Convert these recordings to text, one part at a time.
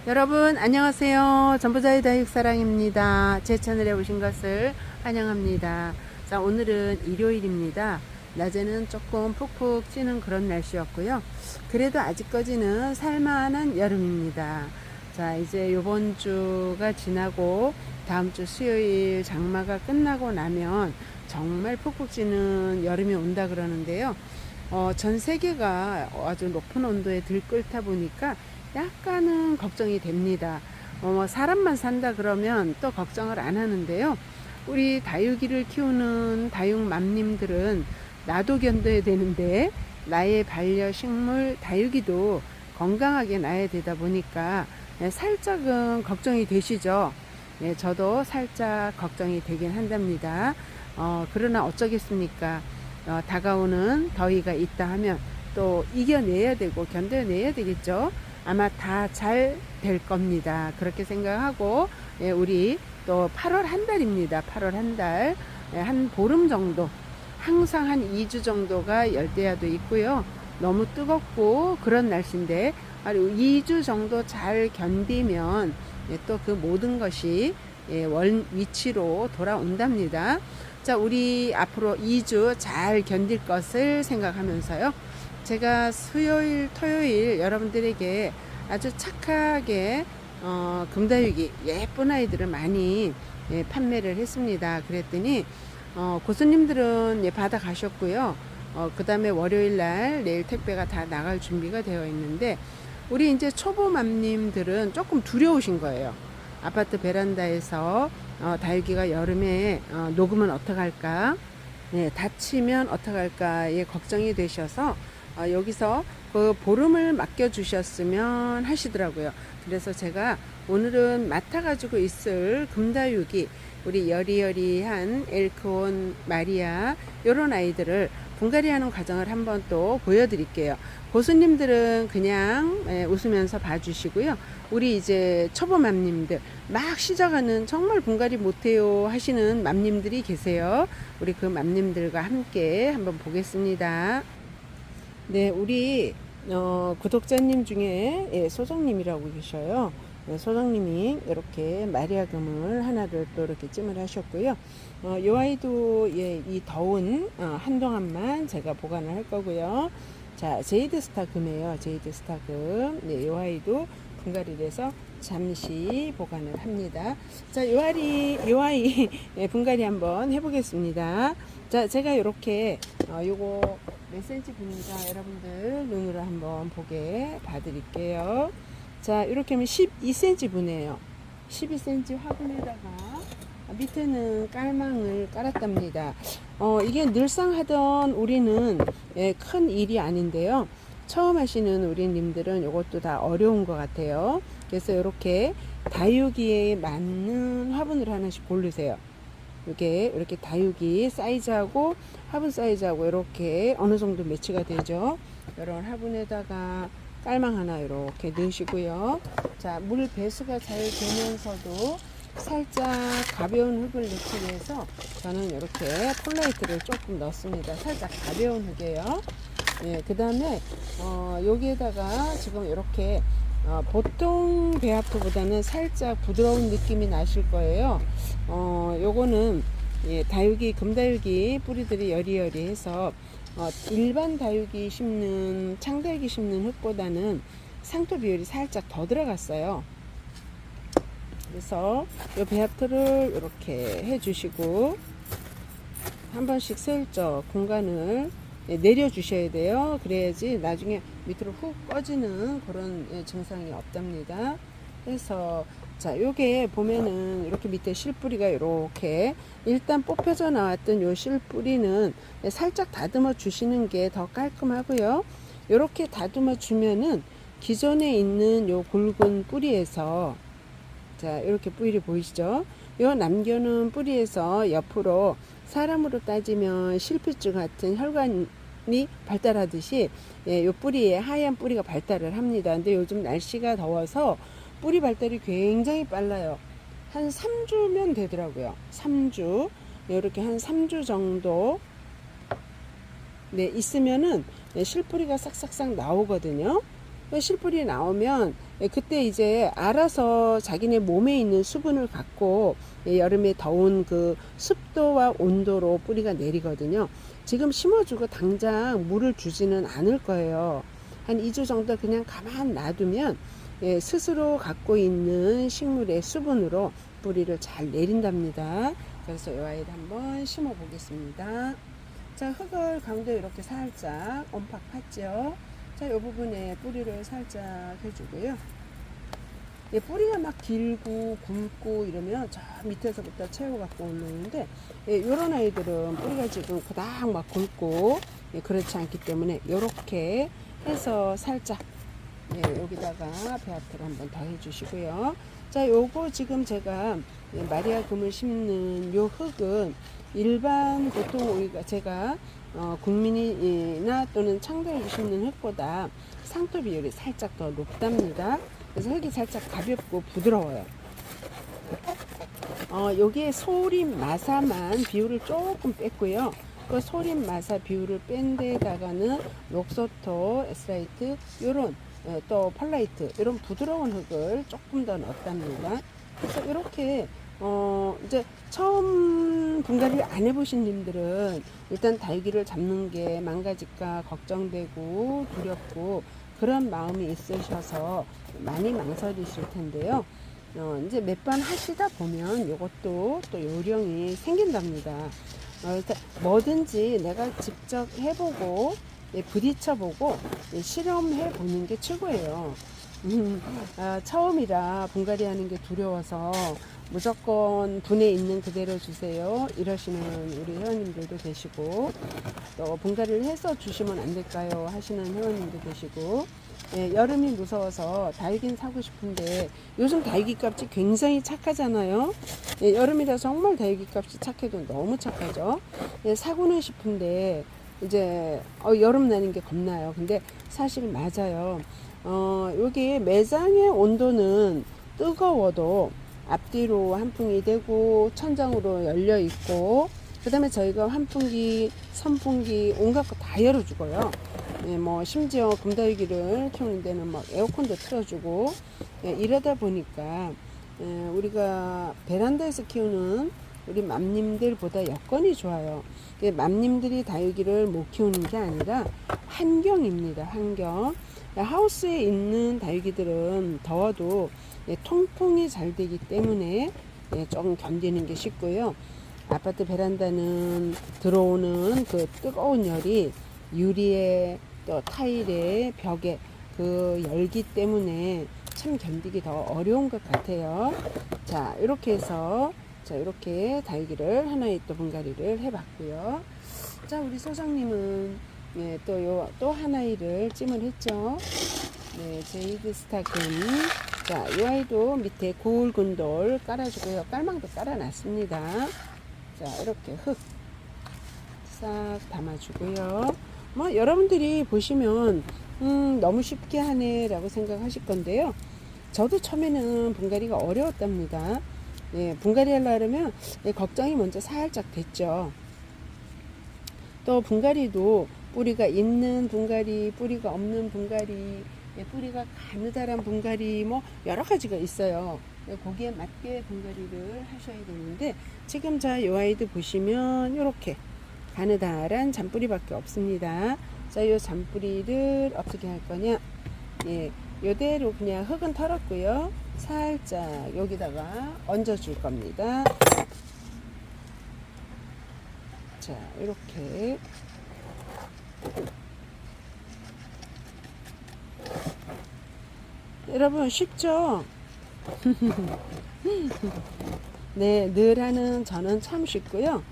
여러분 안녕하세요. 전부자의 다육사랑입니다. 제 채널에 오신 것을 환영합니다. 자, 오늘은 일요일입니다. 낮에는 조금 푹푹 찌는 그런 날씨였고요. 그래도 아직까지는 살만한 여름입니다. 자, 이제 요번 주가 지나고 다음 주 수요일 장마가 끝나고 나면 정말 푹푹 찌는 여름이 온다 그러는데요. 전 세계가 아주 높은 온도에 들끓다 보니까 약간은 걱정이 됩니다. 사람만 산다 그러면 또 걱정을 안 하는데요. 우리 다육이를 키우는 다육맘님들은 나도 견뎌야 되는데 나의 반려식물 다육이도 건강하게 나야 되다 보니까 살짝은 걱정이 되시죠. 네, 저도 살짝 걱정이 되긴 한답니다. 그러나 어쩌겠습니까? 다가오는 더위가 있다 하면 또 이겨내야 되고 견뎌내야 되겠죠. 아마 다 잘 될 겁니다. 그렇게 생각하고 우리 또 8월 한 달입니다. 8월 한 달, 한 보름 정도, 항상 한 2주 정도가 열대야도 있고요. 너무 뜨겁고 그런 날씨인데 2주 정도 잘 견디면 또 그 모든 것이 원 위치로 돌아온답니다. 자, 우리 앞으로 2주 잘 견딜 것을 생각하면서요. 제가 수요일, 토요일 여러분들에게 아주 착하게 금다육이 예쁜 아이들을 많이 판매를 했습니다. 그랬더니 고수님들은 받아 가셨고요. 그 다음에 월요일 날 내일 택배가 다 나갈 준비가 되어 있는데 우리 이제 초보맘님들은 조금 두려우신 거예요. 아파트 베란다에서 다육이가 여름에 녹으면 어떡할까? 네, 다치면 어떡할까에 걱정이 되셔서 여기서 그 보름을 맡겨주셨으면 하시더라고요. 그래서 제가 오늘은 맡아가지고 있을 금다육이 우리 여리여리한 엘크온, 마리아 이런 아이들을 분갈이하는 과정을 한번 또 보여드릴게요. 고수님들은 그냥 웃으면서 봐주시고요. 우리 이제 초보맘님들 막 시작하는 정말 분갈이 못해요 하시는 맘님들이 계세요. 우리 그 맘님들과 함께 한번 보겠습니다. 네, 우리 구독자님 중에 소장님이라고 계셔요. 네, 소장님이 이렇게 마리아금을 하나를 또 이렇게 찜을 하셨고요. 이 아이도 이 더운 한동안만 제가 보관을 할 거고요. 자, 제이드 스타 금이에요. 제이드 스타 금. 네, 이 아이도 분갈이를 해서 잠시 보관을 합니다. 자, 이 아이 분갈이 한번 해보겠습니다. 자, 제가 이렇게 요거 몇 cm 분인가 여러분들 눈으로 한번 보게 봐드릴게요. 자, 이렇게 하면 12cm 분이에요. 12cm 화분에다가 밑에는 깔망을 깔았답니다. 이게 늘상 하던 우리는 큰 일이 아닌데요. 처음 하시는 우리님들은 이것도 다 어려운 것 같아요. 그래서 이렇게 다육이에 맞는 화분을 하나씩 고르세요. 이렇게 다육이 사이즈하고 화분 사이즈하고 이렇게 어느 정도 매치가 되죠. 이런 화분에다가 깔망 하나 이렇게 넣으시고요. 자, 물 배수가 잘 되면서도 살짝 가벼운 흙을 넣기 위해서 저는 이렇게 폴라이트를 조금 넣습니다. 살짝 가벼운 흙이에요. 예, 그 다음에 여기에다가 지금 이렇게 보통 배합토보다는 살짝 부드러운 느낌이 나실 거예요. 요거는 다육이, 금다육이 뿌리들이 여리여리해서 일반 다육이 심는, 창다육이 심는 흙보다는 상토 비율이 살짝 더 들어갔어요. 그래서 이 배합토를 이렇게 해주시고 한 번씩 슬쩍 공간을 내려 주셔야 돼요. 그래야지 나중에 밑으로 훅 꺼지는 그런 증상이 없답니다. 그래서 자, 요게 보면은 이렇게 밑에 실뿌리가 이렇게 일단 뽑혀져 나왔던 요 실뿌리는 살짝 다듬어 주시는 게 더 깔끔하고요. 이렇게 다듬어 주면은 기존에 있는 요 굵은 뿌리에서 자, 이렇게 뿌리 보이시죠? 요 남겨놓은 뿌리에서 옆으로 사람으로 따지면 실핏줄 같은 혈관이 발달하듯이 요 뿌리에 하얀 뿌리가 발달을 합니다. 근데 요즘 날씨가 더워서 뿌리 발달이 굉장히 빨라요. 한 3주면 되더라고요. 3주. 이렇게 한 3주 정도 있으면은 실뿌리가 싹싹싹 나오거든요. 실뿌리 나오면 그때 이제 알아서 자기네 몸에 있는 수분을 갖고 여름에 더운 그 습도와 온도로 뿌리가 내리거든요. 지금 심어주고 당장 물을 주지는 않을 거예요. 한 2주 정도 그냥 가만 놔두면 스스로 갖고 있는 식물의 수분으로 뿌리를 잘 내린답니다. 그래서 이 아이를 한번 심어 보겠습니다. 자, 흙을 가운데 이렇게 살짝 엄팍 팠죠. 자, 이 부분에 뿌리를 살짝 해주고요. 뿌리가 막 길고 굵고 이러면 저 밑에서부터 채워 갖고 올라오는데, 요런 아이들은 뿌리가 지금 그닥 막 굵고 그렇지 않기 때문에 이렇게 해서 살짝 여기다가 배합을 한번 더 해주시고요. 자, 요거 지금 제가 마리아 금을 심는 요 흙은 일반 보통 우리가 제가 국민이나 또는 창더기 심는 흙보다 상토 비율이 살짝 더 높답니다. 그래서 흙이 살짝 가볍고 부드러워요. 여기에 소림 마사만 비율을 조금 뺐고요. 그 소림 마사 비율을 뺀 데다가는 녹소토, 에스라이트, 요런 또 펄라이트 이런 부드러운 흙을 조금 더 넣었답니다. 그래서 이렇게 이제 처음 분갈이를 안 해보신 님들은 일단 달기를 잡는 게 망가질까 걱정되고 두렵고 그런 마음이 있으셔서 많이 망설이실 텐데요. 이제 몇 번 하시다 보면 이것도 또 요령이 생긴답니다. 뭐든지 내가 직접 해보고 부딪혀보고 실험해 보는 게 최고예요. 처음이라 분갈이 하는 게 두려워서 무조건 분에 있는 그대로 주세요 이러시는 우리 회원님들도 계시고, 또 분갈이를 해서 주시면 안 될까요 하시는 회원님도 계시고, 여름이 무서워서 다육이는 사고 싶은데 요즘 다육이 값이 굉장히 착하잖아요. 여름이라 정말 다육이 값이 착해도 너무 착하죠. 사고는 싶은데 이제 여름 나는 게 겁나요. 근데 사실 맞아요. 여기 매장의 온도는 뜨거워도 앞뒤로 환풍이 되고 천장으로 열려 있고, 그 다음에 저희가 환풍기, 선풍기 온갖 거 다 열어주고요. 뭐 심지어 금다육이를 키우는 데는 막 에어컨도 틀어주고, 이러다 보니까 우리가 베란다에서 키우는 우리 맘님들보다 여건이 좋아요. 맘님들이 다육이를 못 키우는 게 아니라 환경입니다. 환경. 하우스에 있는 다육이들은 더워도 통풍이 잘 되기 때문에 조금 견디는 게 쉽고요. 아파트 베란다는 들어오는 그 뜨거운 열이 유리에 또 타일에 벽에 그 열기 때문에 참 견디기 더 어려운 것 같아요. 자, 이렇게 해서 이렇게 다육이를 하나의 또 분갈이를 해봤고요. 자, 우리 소장님은 또 하나이를 찜을 했죠. 제이드 스타금. 자, 이 아이도 밑에 굵은 돌 깔아주고요. 깔망도 깔아놨습니다. 자, 이렇게 흙 싹 담아주고요. 뭐 여러분들이 보시면 너무 쉽게 하네 라고 생각하실 건데요. 저도 처음에는 분갈이가 어려웠답니다. 분갈이 하려면 걱정이 먼저 살짝 됐죠. 또 분갈이도 뿌리가 있는 분갈이, 뿌리가 없는 분갈이, 뿌리가 가느다란 분갈이, 뭐 여러 가지가 있어요. 거기에 맞게 분갈이를 하셔야 되는데, 지금 이 아이도 보시면 이렇게 가느다란 잔뿌리밖에 없습니다. 자, 이 잔뿌리를 어떻게 할 거냐? 요대로 그냥 흙은 털었고요. 살짝 여기다가 얹어 줄 겁니다. 자, 이렇게 여러분 쉽죠? 네, 늘 하는 저는 참 쉽고요.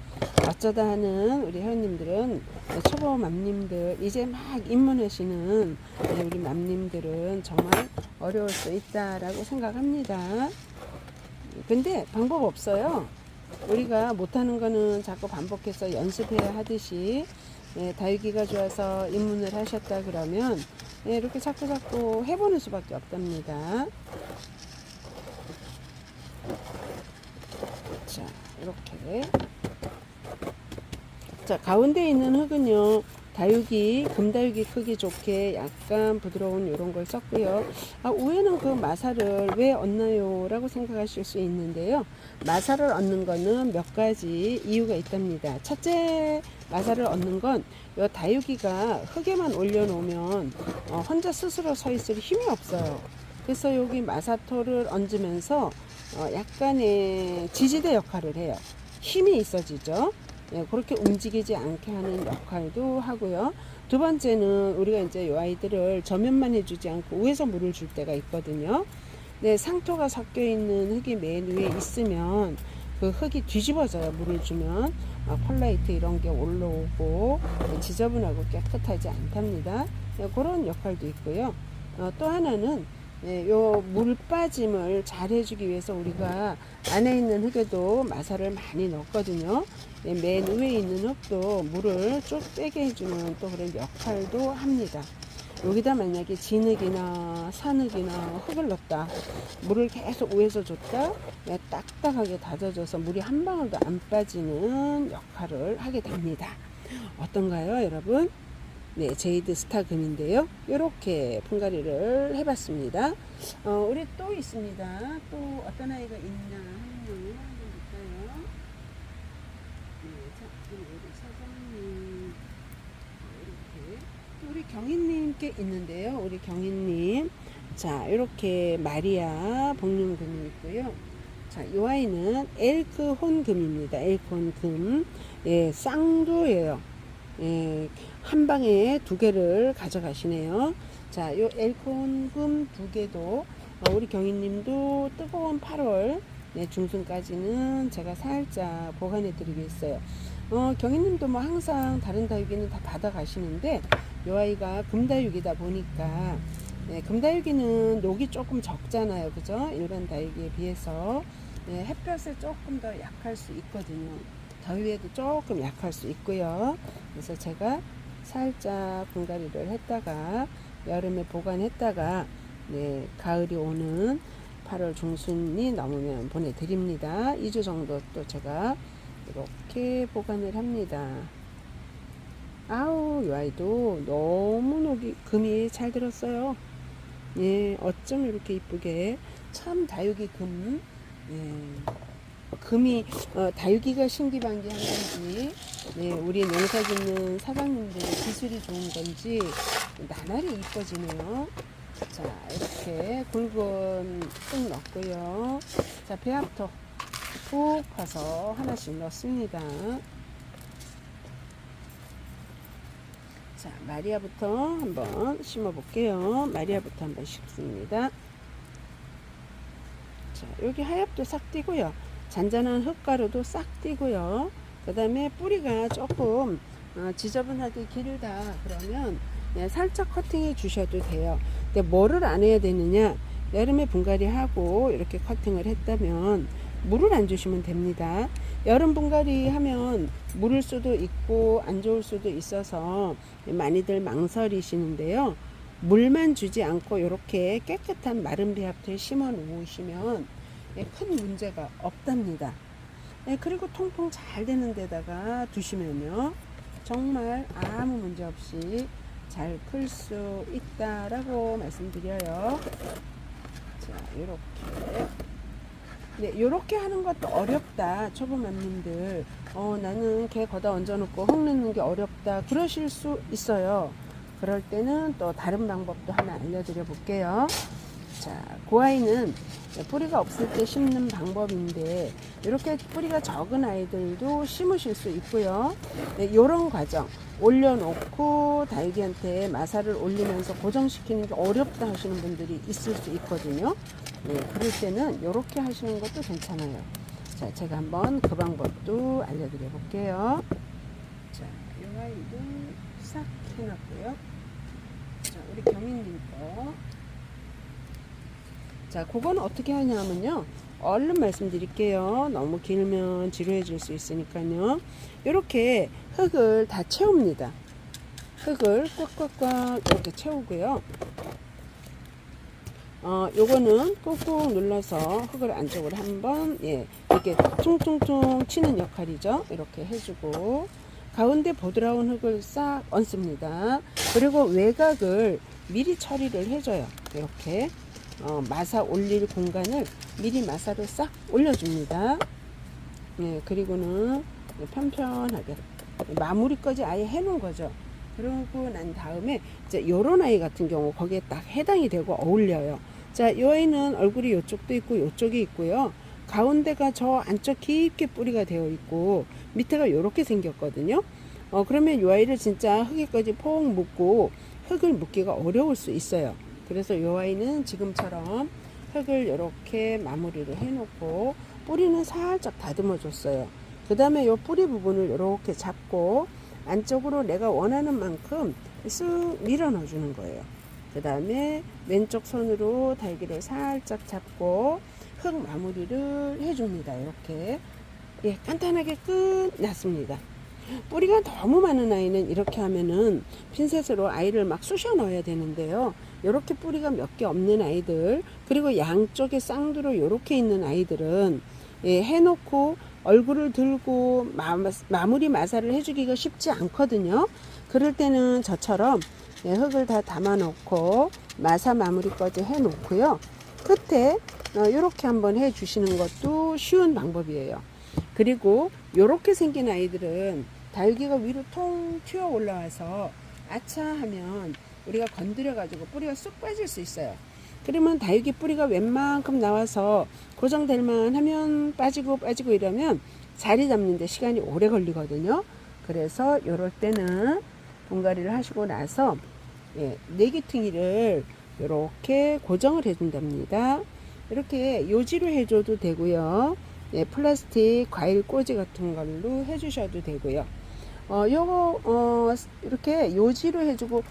어쩌다 하는 우리 회원님들은, 초보 맘님들, 이제 막 입문하시는 우리 맘님들은 정말 어려울 수 있다라고 생각합니다. 근데 방법 없어요. 우리가 못하는 거는 자꾸 반복해서 연습해야 하듯이, 다육이가 좋아서 입문을 하셨다 그러면 이렇게 자꾸 해보는 수밖에 없답니다. 자, 이렇게. 자, 가운데 있는 흙은요, 다육이, 금다육이 크기 좋게 약간 부드러운 이런 걸 썼고요. 위에는 그 마사를 왜 얹나요? 라고 생각하실 수 있는데요. 마사를 얹는 거는 몇 가지 이유가 있답니다. 첫째, 마사를 얹는 건 이 다육이가 흙에만 올려놓으면 혼자 스스로 서 있을 힘이 없어요. 그래서 여기 마사토를 얹으면서 약간의 지지대 역할을 해요. 힘이 있어지죠. 예, 그렇게 움직이지 않게 하는 역할도 하고요. 두 번째는 우리가 이제 이 아이들을 저면만 해주지 않고 위에서 물을 줄 때가 있거든요. 네, 상토가 섞여 있는 흙이 맨 위에 있으면 그 흙이 뒤집어져요. 물을 주면 콜라이트 이런 게 올라오고 지저분하고 깨끗하지 않답니다. 네, 그런 역할도 있고요. 또 하나는 요 물 빠짐을 잘 해주기 위해서 우리가 안에 있는 흙에도 마사를 많이 넣었거든요. 맨 위에 있는 흙도 물을 쭉 빼게 해주는 또 그런 역할도 합니다. 여기다 만약에 진흙이나 산흙이나 흙을 넣었다, 물을 계속 위에서 줬다, 딱딱하게 다져져서 물이 한 방울도 안 빠지는 역할을 하게 됩니다. 어떤가요, 여러분? 네, 제이드 스타 금인데요. 이렇게 분갈이를 해봤습니다. 우리 또 있습니다. 또 어떤 아이가 있나 한번 볼까요? 네, 자, 우리 사장님 이렇게 우리 경희님께 있는데요. 우리 경희님, 자, 이렇게 마리아 복륜금이 있고요. 자, 이 아이는 엘크혼 금입니다. 엘크혼 금, 예, 쌍두예요. 예, 한 방에 두 개를 가져가시네요. 자, 요 엘콘금 두 개도 우리 경희님도 뜨거운 8월 중순까지는 제가 살짝 보관해 드리겠어요. 경희님도 뭐 항상 다른 다육이는 다 받아 가시는데 요 아이가 금다육이다 보니까 금다육이는 녹이 조금 적잖아요, 그죠? 일반 다육이에 비해서 햇볕에 조금 더 약할 수 있거든요. 더위에도 조금 약할 수 있고요. 그래서 제가 살짝 분갈이를 했다가 여름에 보관했다가 가을이 오는 8월 중순이 넘으면 보내드립니다. 2주 정도 또 제가 이렇게 보관을 합니다. 아우, 이 아이도 너무 녹이 금이 잘 들었어요. 예, 어쩜 이렇게 이쁘게 참 다육이 금. 예. 금이 다육이가 신기반기한 건지 우리 농사 짓는 사장님들의 기술이 좋은 건지 나날이 이뻐지네요. 자, 이렇게 굵은 쑥 넣고요. 자, 배합토 푹 파서 하나씩 넣습니다. 자, 마리아부터 한번 심어 볼게요. 마리아부터 한번 심습니다. 자, 여기 하엽도 싹 띄고요. 잔잔한 흙가루도 싹 띄고요. 그 다음에 뿌리가 조금 지저분하게 길다 그러면 살짝 커팅해 주셔도 돼요. 근데 뭐를 안 해야 되느냐, 여름에 분갈이 하고 이렇게 커팅을 했다면 물을 안 주시면 됩니다. 여름 분갈이 하면 물을 수도 있고 안 좋을 수도 있어서 많이들 망설이시는데요. 물만 주지 않고 이렇게 깨끗한 마른 배합토에 심어 놓으시면 큰 문제가 없답니다. 그리고 통풍 잘 되는 데다가 두시면요, 정말 아무 문제 없이 잘 클 수 있다라고 말씀드려요. 자, 이렇게. 요렇게 하는 것도 어렵다. 초보맘님들, 나는 개 걷어 얹어놓고 흙 넣는 게 어렵다. 그러실 수 있어요. 그럴 때는 또 다른 방법도 하나 알려드려 볼게요. 자, 그 아이는 뿌리가 없을 때 심는 방법인데 이렇게 뿌리가 적은 아이들도 심으실 수 있고요. 이런 과정 올려놓고 다육이한테 마사를 올리면서 고정시키는 게 어렵다 하시는 분들이 있을 수 있거든요. 그럴 때는 이렇게 하시는 것도 괜찮아요. 자, 제가 한번 그 방법도 알려드려 볼게요. 자, 이 아이도 싹 해놨고요. 자, 우리 경희님 거. 자, 그건 어떻게 하냐면요, 얼른 말씀드릴게요. 너무 길면 지루해 질 수 있으니까요. 이렇게 흙을 다 채웁니다. 흙을 꽉꽉꽉 이렇게 채우고요. 요거는 꾹꾹 눌러서 흙을 안쪽으로 한번 이렇게 퉁퉁퉁 치는 역할이죠. 이렇게 해주고, 가운데 보드라운 흙을 싹 얹습니다. 그리고 외곽을 미리 처리를 해줘요. 이렇게 마사 올릴 공간을 미리 마사를 싹 올려줍니다. 예, 그리고는 편편하게 마무리까지 아예 해놓은 거죠. 그러고 난 다음에 이제 요런 아이 같은 경우 거기에 딱 해당이 되고 어울려요. 자, 이 아이는 얼굴이 요쪽도 있고 요쪽이 있고요. 가운데가 저 안쪽 깊게 뿌리가 되어 있고 밑에가 요렇게 생겼거든요. 그러면 이 아이를 진짜 흙에까지 폭 묻고 흙을 묻기가 어려울 수 있어요. 그래서 이 아이는 지금처럼 흙을 이렇게 마무리를 해놓고 뿌리는 살짝 다듬어 줬어요. 그 다음에 이 뿌리 부분을 이렇게 잡고 안쪽으로 내가 원하는 만큼 쓱 밀어 넣어 주는 거예요. 그 다음에 왼쪽 손으로 달기를 살짝 잡고 흙 마무리를 해줍니다. 이렇게. 예, 간단하게 끝났습니다. 뿌리가 너무 많은 아이는 이렇게 하면은 핀셋으로 아이를 막 쑤셔 넣어야 되는데요. 이렇게 뿌리가 몇 개 없는 아이들, 그리고 양쪽에 쌍두로 이렇게 있는 아이들은 예, 해놓고 얼굴을 들고 마무리 마사를 해주기가 쉽지 않거든요. 그럴 때는 저처럼 예, 흙을 다 담아 놓고 마사 마무리까지 해 놓고요. 끝에 이렇게 한번 해 주시는 것도 쉬운 방법이에요. 그리고 이렇게 생긴 아이들은 달기가 위로 통 튀어 올라와서 아차 하면 우리가 건드려 가지고 뿌리가 쑥 빠질 수 있어요. 그러면 다육이 뿌리가 웬만큼 나와서 고정될 만 하면 빠지고 이러면 자리 잡는 데 시간이 오래 걸리거든요. 그래서 이럴 때는 분갈이를 하시고 나서 예, 내기퉁이를 이렇게 고정을 해 준답니다. 이렇게 요지로 해줘도 되고요. 예, 플라스틱 과일 꽂이 같은 걸로 해주셔도 되고요. 요거 이렇게 요지로 해주고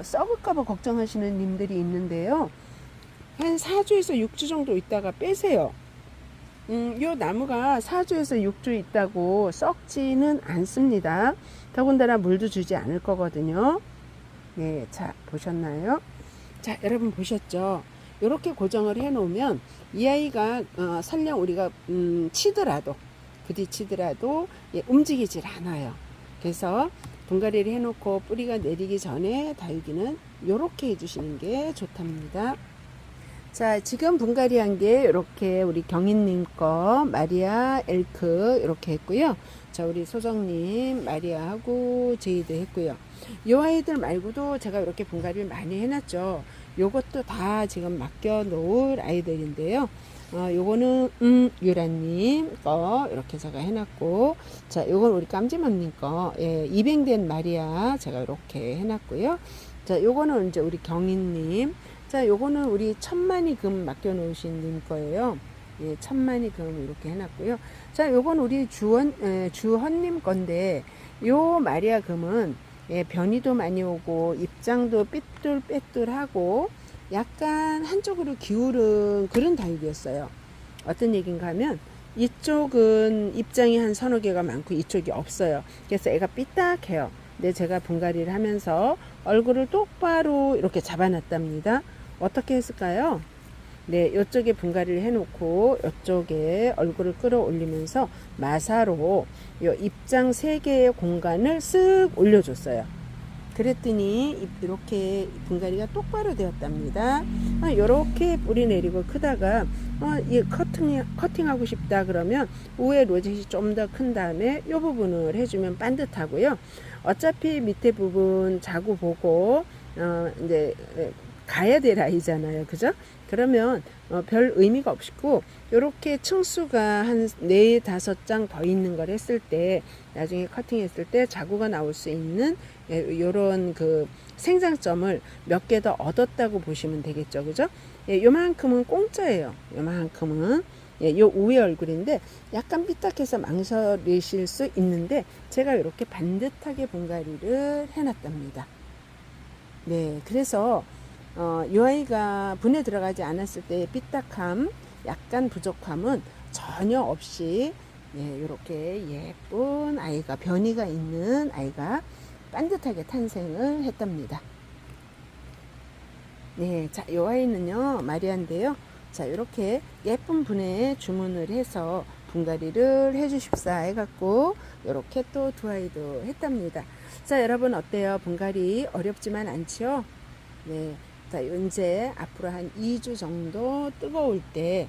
썩을까봐 걱정하시는 님들이 있는데요. 한 4주에서 6주 정도 있다가 빼세요. 요 나무가 4주에서 6주 있다고 썩지는 않습니다. 더군다나 물도 주지 않을 거거든요. 네, 자, 보셨나요? 자, 여러분 보셨죠? 이렇게 고정을 해 놓으면 이 아이가 설령 우리가 치더라도 부딪히더라도 예, 움직이질 않아요. 그래서 분갈이를 해 놓고 뿌리가 내리기 전에 다육이는 이렇게 해주시는 게 좋답니다. 자, 지금 분갈이 한 게 이렇게 우리 경인님 거 마리아 엘크 이렇게 했고요. 자, 우리 소정님 마리아하고 제이드 했고요. 이 아이들 말고도 제가 이렇게 분갈이를 많이 해놨죠. 요것도 다 지금 맡겨 놓을 아이들인데요. 요거는 유라님 거 이렇게 제가 해놨고, 자, 요건 우리 깜지맘님 거 예, 입양된 마리아 제가 이렇게 해놨고요. 자, 요거는 이제 우리 경인님. 자, 요거는 우리 천만이 금 맡겨 놓으신 님 거예요. 예, 천만이 금 이렇게 해놨고요. 자, 요건 우리 주헌님 건데, 요 마리아 금은 예, 변이도 많이 오고 입장도 삐뚤빼뚤하고 약간 한쪽으로 기울은 그런 다육이었어요. 어떤 얘기인가 하면 이쪽은 입장이 한 서너 개가 많고 이쪽이 없어요. 그래서 애가 삐딱해요. 근데 제가 분갈이를 하면서 얼굴을 똑바로 이렇게 잡아놨답니다. 어떻게 했을까요? 네, 이쪽에 분갈이를 해놓고 이쪽에 얼굴을 끌어올리면서 마사로 요 입장 3개의 공간을 쓱 올려줬어요. 그랬더니 이렇게 분갈이가 똑바로 되었답니다. 이렇게 뿌리 내리고 크다가 이 커팅하고 싶다 그러면 위에 로zet이 좀 더 큰 다음에 이 부분을 해주면 반듯하고요. 어차피 밑에 부분 자구 보고 이제 가야 될 아이잖아요. 그죠? 그러면 별 의미가 없고 이렇게 층수가 한 4, 5장 더 있는 걸 했을 때 나중에 커팅했을 때 자구가 나올 수 있는 이런 그 생장점을 몇 개 더 얻었다고 보시면 되겠죠. 그죠? 예, 요만큼은 공짜예요. 요만큼은 예, 요 위에 얼굴인데 약간 삐딱해서 망설이실 수 있는데 제가 이렇게 반듯하게 분갈이를 해놨답니다. 네, 그래서 이 아이가 분에 들어가지 않았을 때의 삐딱함, 약간 부족함은 전혀 없이 네, 이렇게 예쁜 아이가 변이가 있는 아이가 반듯하게 탄생을 했답니다. 네, 자, 이 아이는요 마리아인데요. 자, 이렇게 예쁜 분에 주문을 해서 분갈이를 해주십사 해갖고 이렇게 또 두 아이도 했답니다. 자, 여러분 어때요? 분갈이 어렵지만 않죠? 네. 자, 이제 앞으로 한 2주 정도 뜨거울 때,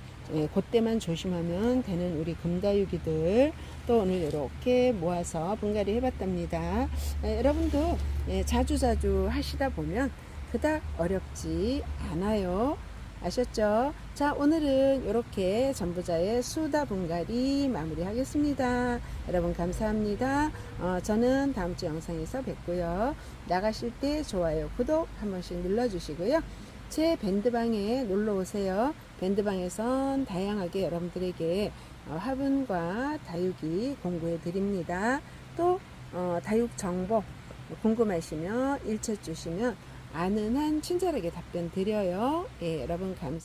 그때만 조심하면 되는 우리 금다육이들 또 오늘 이렇게 모아서 분갈이 해봤답니다. 여러분도 자주자주 하시다 보면 그닥 어렵지 않아요. 아셨죠? 자, 오늘은 이렇게 전부자의 수다 분갈이 마무리하겠습니다. 여러분 감사합니다. 저는 다음 주 영상에서 뵙고요. 나가실 때 좋아요, 구독 한 번씩 눌러주시고요. 제 밴드방에 놀러 오세요. 밴드방에선 다양하게 여러분들에게 화분과 다육이 공부해 드립니다. 또 다육 정보 궁금하시면 일체 주시면 아는 한 친절하게 답변 드려요. 예, 여러분 감사합니다.